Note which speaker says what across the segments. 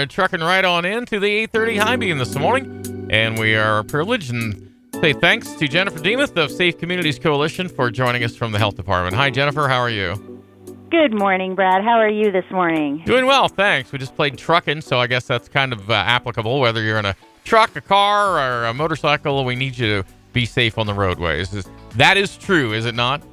Speaker 1: trucking right on into the 8:30 high beam this morning, and we are privileged and say thanks to Jennifer Demuth of Safe Communities Coalition for joining us from the Health Department. Hi, Jennifer. How are you?
Speaker 2: Good morning, Brad. How are you this morning?
Speaker 1: Doing well, thanks. We just played trucking, so I guess that's kind of applicable. Whether you're in a truck, a car, or a motorcycle, we need you to be safe on the roadways. That is true, is it not?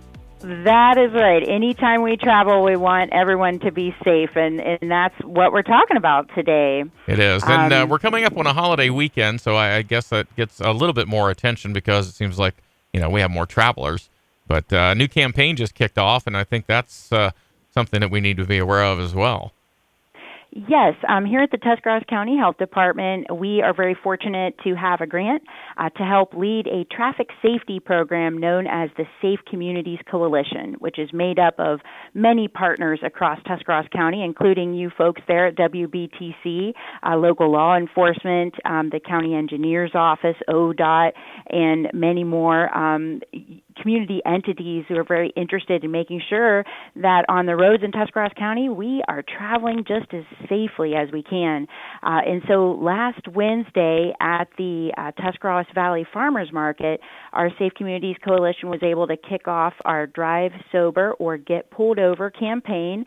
Speaker 2: That is right. Anytime we travel, we want everyone to be safe, and that's what we're talking about today.
Speaker 1: It is. And we're coming up on a holiday weekend, so I guess that gets a little bit more attention because it seems like, we have more travelers. But a new campaign just kicked off, and I think that's something that we need to be aware of as well.
Speaker 2: Yes, here at the Tuscarawas County Health Department, we are very fortunate to have a grant to help lead a traffic safety program known as the Safe Communities Coalition, which is made up of many partners across Tuscarawas County, including you folks there at WBTC, local law enforcement, the county engineer's office, ODOT, and many more community entities who are very interested in making sure that on the roads in Tuscarawas County, we are traveling just as safely as we can. And so last Wednesday at the Tuscarawas Valley Farmers Market, our Safe Communities Coalition was able to kick off our Drive Sober or Get Pulled Over campaign,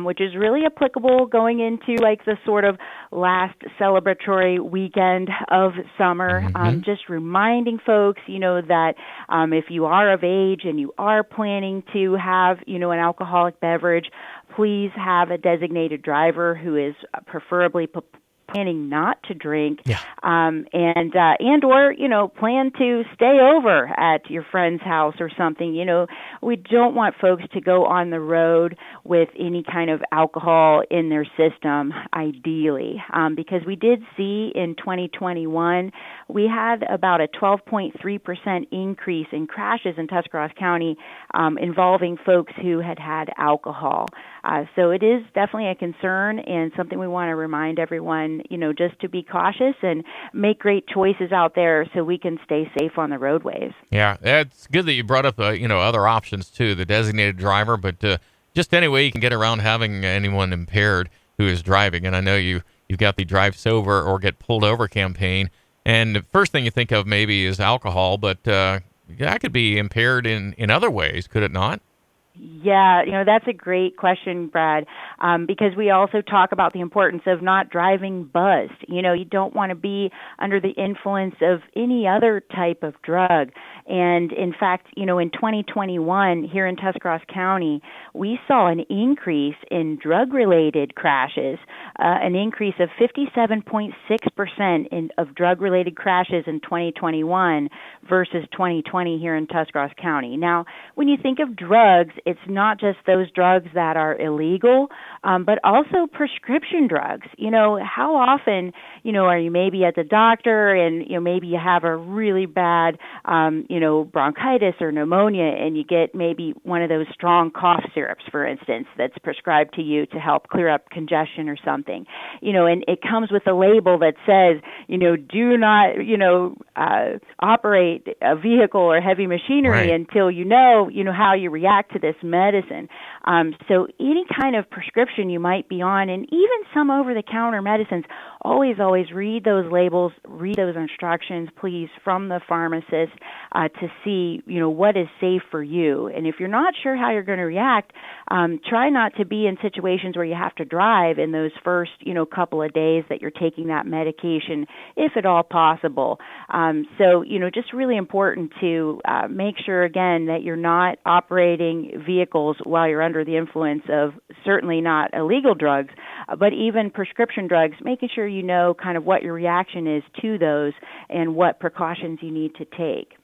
Speaker 2: which is really applicable going into like the sort of last celebratory weekend of summer. Just reminding folks, that if you are of age and you are planning to have, an alcoholic beverage, please have a designated driver who is preferably planning not to drink, and or plan to stay over at your friend's house or something. We don't want folks to go on the road with any kind of alcohol in their system, ideally, because we did see in 2021 we had about a 12.3% increase in crashes in Tuscarawas County involving folks who had had alcohol. So it is definitely a concern and something we want to remind everyone, just to be cautious and make great choices out there so we can stay safe on the roadways.
Speaker 1: Yeah, it's good that you brought up, other options too, the designated driver, but just any way you can get around having anyone impaired who is driving. And I know you've got the Drive Sober or Get Pulled Over campaign. And the first thing you think of maybe is alcohol, but that could be impaired in other ways, could it not?
Speaker 2: Yeah, that's a great question, Brad, because we also talk about the importance of not driving buzzed. You don't want to be under the influence of any other type of drug. And in fact, in 2021 here in Tuscarawas County, we saw an increase in drug-related crashes, an increase of 57.6% of drug-related crashes in 2021 versus 2020 here in Tuscarawas County. Now, when you think of drugs, it's not just those drugs that are illegal, but also prescription drugs. How often, are you maybe at the doctor and, maybe you have a really bad, bronchitis or pneumonia and you get maybe one of those strong cough syrups, for instance, that's prescribed to you to help clear up congestion or something, and it comes with a label that says, do not, operate a vehicle or heavy machinery until you know how you react to this medicine. So any kind of prescription you might be on, and even some over-the-counter medicines, always read those labels, read those instructions, please, from the pharmacist to see, what is safe for you. And if you're not sure how you're going to react, try not to be in situations where you have to drive in those first, couple of days that you're taking that medication, if at all possible. So, just really important to make sure, again, that you're not operating vehicles while you're under the influence of certainly not illegal drugs, but even prescription drugs, making sure you know kind of what your reaction is to those and what precautions you need to take.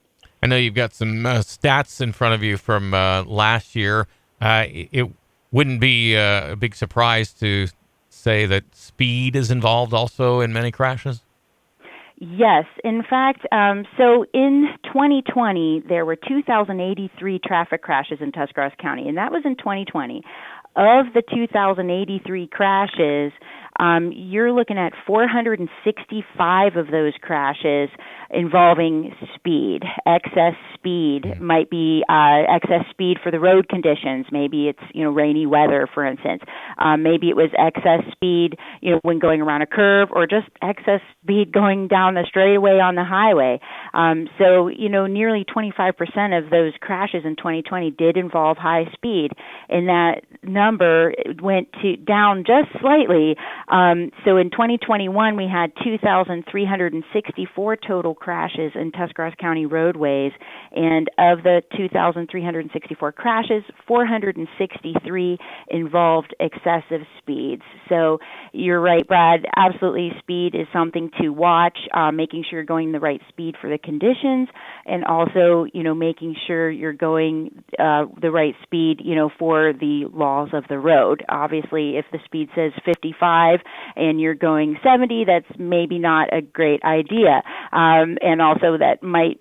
Speaker 1: I know you've got some stats in front of you from last year. It wouldn't be a big surprise to say that speed is involved also in many crashes?
Speaker 2: Yes. In fact, so in 2020, there were 2,083 traffic crashes in Tuscarawas County, and that was in 2020. of the 2,083 crashes, you're looking at 465 of those crashes involving speed. Excess speed might be excess speed for the road conditions. Maybe it's rainy weather, for instance. Maybe it was excess speed when going around a curve, or just excess speed going down the straightaway on the highway. So nearly 25% of those crashes in 2020 did involve high speed, and that number went down just slightly. So in 2021, we had 2,364 total crashes in Tuscarawas County roadways, and of the 2,364 crashes, 463 involved excessive speeds. So you're right, Brad. Absolutely, speed is something to watch. Making sure you're going the right speed for the conditions, and also making sure you're going the right speed for the laws of the road. Obviously, if the speed says 55 and you're going 70, that's maybe not a great idea. And also that might,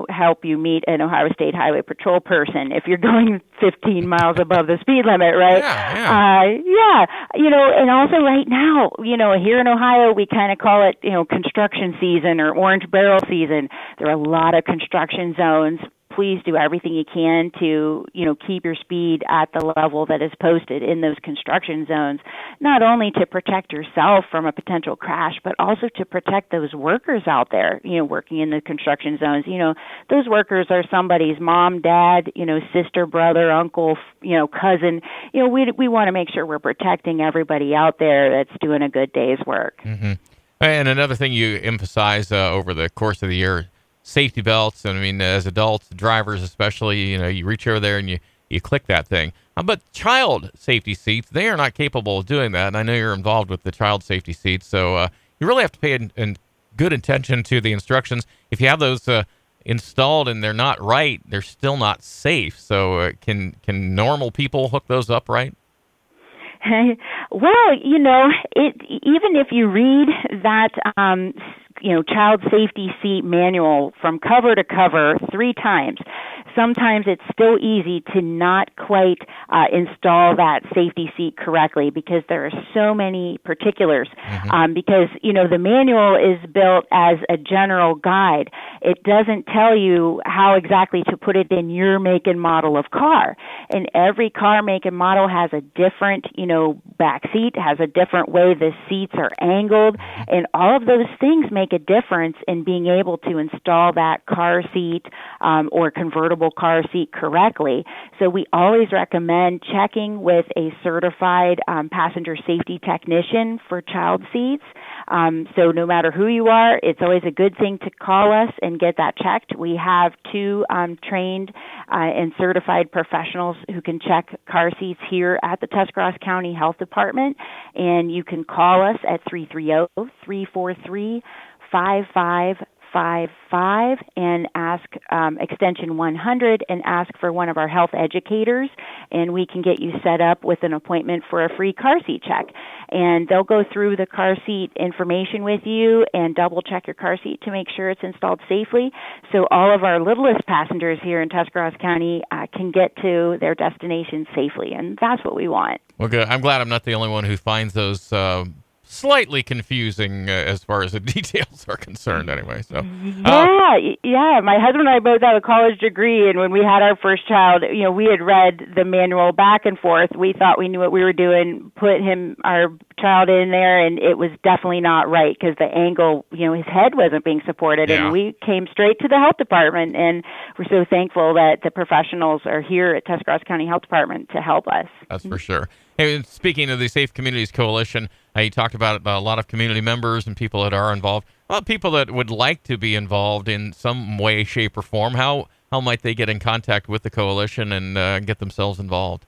Speaker 2: help you meet an Ohio State Highway Patrol person if you're going 15 miles above the speed limit, right?
Speaker 1: Yeah.
Speaker 2: And also right now, here in Ohio, we kind of call it, construction season or orange barrel season. There are a lot of construction zones. Please do everything you can to, keep your speed at the level that is posted in those construction zones, not only to protect yourself from a potential crash, but also to protect those workers out there, working in the construction zones. Those workers are somebody's mom, dad, sister, brother, uncle, cousin. We want to make sure we're protecting everybody out there that's doing a good day's work.
Speaker 1: Mm-hmm. And another thing you emphasize over the course of the year, safety belts. And I mean, as adults, drivers especially, you reach over there and you click that thing. But child safety seats, they are not capable of doing that. And I know you're involved with the child safety seats, so you really have to pay good attention to the instructions. If you have those installed and they're not right, they're still not safe. So can normal people hook those up right?
Speaker 2: Well, even if you read that child safety seat manual from cover to cover 3 times, sometimes it's still easy to not quite install that safety seat correctly because there are so many particulars. Because, the manual is built as a general guide. It doesn't tell you how exactly to put it in your make and model of car. And every car make and model has a different, back seat, has a different way the seats are angled. And all of those things make a difference in being able to install that car seat or convertible car seat correctly. So we always recommend checking with a certified passenger safety technician for child seats. So no matter who you are, it's always a good thing to call us and get that checked. We have 2 trained and certified professionals who can check car seats here at the Tuscarawas County Health Department, and you can call us at 330-343-5555 and ask extension 100 and ask for one of our health educators, and we can get you set up with an appointment for a free car seat check. And they'll go through the car seat information with you and double check your car seat to make sure it's installed safely, so all of our littlest passengers here in Tuscarawas County can get to their destination safely, and that's what we want.
Speaker 1: Well, good. I'm glad I'm not the only one who finds those slightly confusing as far as the details are concerned anyway. So
Speaker 2: yeah. My husband and I both have a college degree, and when we had our first child, we had read the manual back and forth. We thought we knew what we were doing, put our child in there, and it was definitely not right because the angle, his head wasn't being supported.
Speaker 1: Yeah.
Speaker 2: And we came straight to the health department, and we're so thankful that the professionals are here at Tuscarawas County Health Department to help us.
Speaker 1: That's for sure. Hey, speaking of the Safe Communities Coalition, you talked about a lot of community members and people that are involved. People that would like to be involved in some way, shape, or form. How might they get in contact with the coalition and get themselves involved?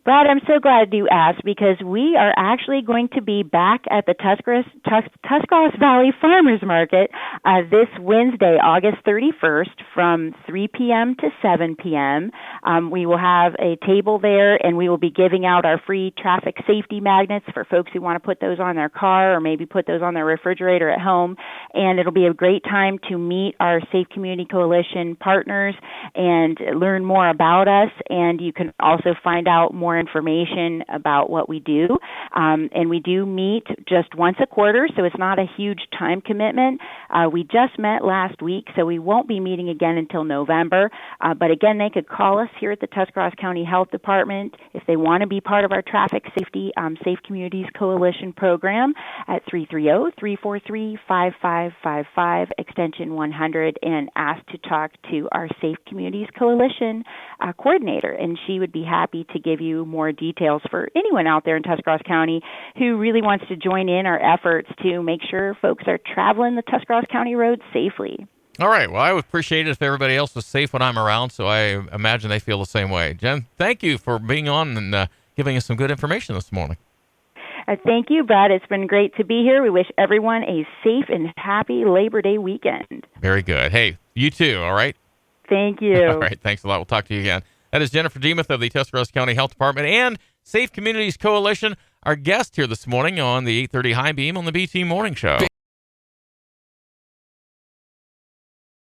Speaker 2: Brad, I'm so glad you asked because we are actually going to be back at the Tuscarawas Valley Farmers Market this Wednesday, August 31st from 3 p.m. to 7 p.m. We will have a table there, and we will be giving out our free traffic safety magnets for folks who want to put those on their car or maybe put those on their refrigerator at home. And it'll be a great time to meet our Safe Community Coalition partners and learn more about us. And you can also find out more more information about what we do. And we do meet just once a quarter, so it's not a huge time commitment. We just met last week, so we won't be meeting again until November. But again, they could call us here at the Tuscarawas County Health Department if they want to be part of our Traffic Safety Safe Communities Coalition program at 330-343-5555, extension 100, and ask to talk to our Safe Communities Coalition coordinator, and she would be happy to give you more details for anyone out there in Tuscarawas County who really wants to join in our efforts to make sure folks are traveling the Tuscarawas County roads safely.
Speaker 1: All right. Well, I would appreciate it if everybody else was safe when I'm around, so I imagine they feel the same way. Jen, thank you for being on and giving us some good information this morning.
Speaker 2: Thank you, Brad. It's been great to be here. We wish everyone a safe and happy Labor Day weekend.
Speaker 1: Very good. Hey, you too, all right?
Speaker 2: Thank you.
Speaker 1: All right. Thanks a lot. We'll talk to you again. That is Jennifer Demuth of the Tuscarawas County Health Department and Safe Communities Coalition, our guest here this morning on the 8:30 High Beam on the BT Morning Show.